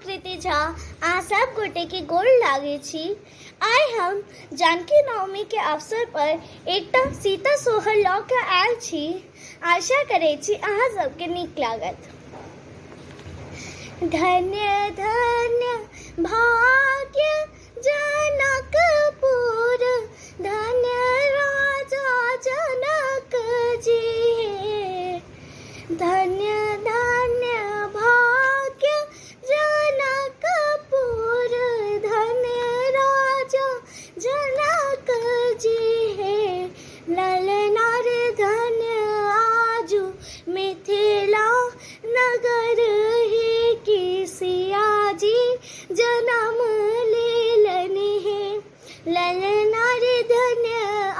आकृति झा अहाँ सब गोटे के गोर लागे छी। आइ हम जानकी नवमी के अवसर पर एकटा सीता सोहर लऽ के आयल छी। आशा करै छी अहाँ सबके नीक लागत। धन्य धन्य भाग्य जनकपुर, धन्य राजा जनक जी। धन्य धन्य भाग्य जनकपुर, धन्य राजा जनक जी है। ललना रे धन्य आजू मिथिला नगर ही की सिया जी जन्म लेलनि है। ललना रे धन्य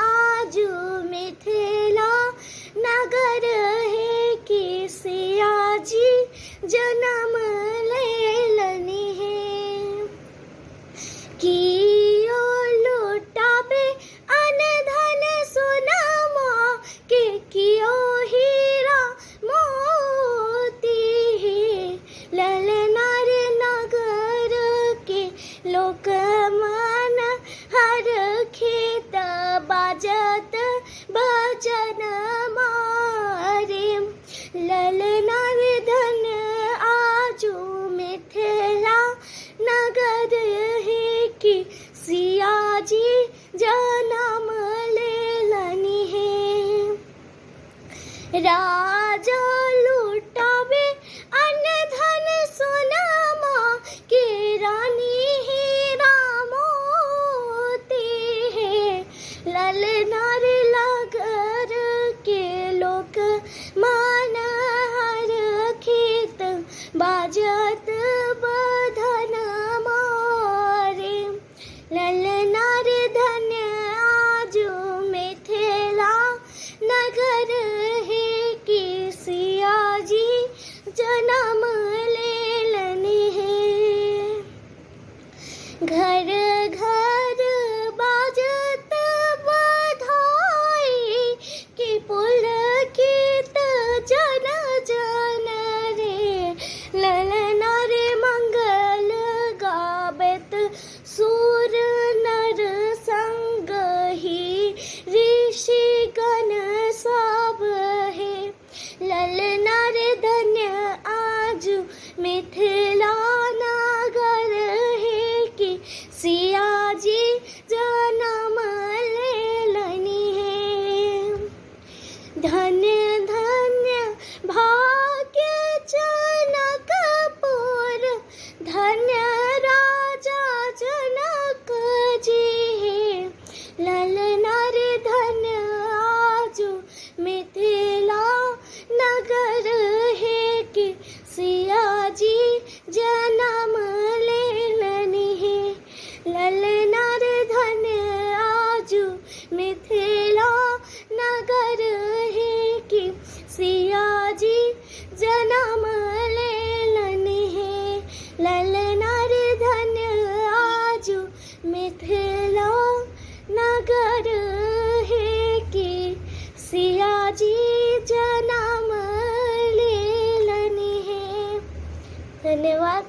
आजू मिथिला नगर है की सिया जी जन्म लेलनि है। कियो लुटाबे अन धन सोनमा के, कियो हीरा मोती है। ललना रे नगर के लोक मन हर खेत बाजत भजन मारे। ललना रे धन आजू मिथिला नगर है की सिया जी जन्म लेलनि है। राजा लुटावे अन्न धन सोनमा के, रानी हीरा मोती है। ललना रे नगर के लोक मन हर खेत बाजत बधन मारे। ललना रे धन्य आजू मिथिला नगर है की सिया जी जन्म लेलनि है। घर घर बाजत बधाई की पुलकित जन जन रे। ललना रे मंगल गाबत सूर नर संग ही ऋषि गण सब है। ललना रे धन्य आजू मिथिला नगर है की सिया जी जन्म लेलनि है। धन्य धन्य भाग्य जनकपुर, धन्य राजा जनक जी है। ललना रे धन्य आजू मिथिला नगर है की सिया जी जन्म लेलनि है। ललना रे धन्य आजू मिथिला नगर है की सिया जी जन्म लेलनि है। ललना रे धन्य आजू मिथिला नगर है की सिया जी जन्म लेलनि है। धन्यवाद।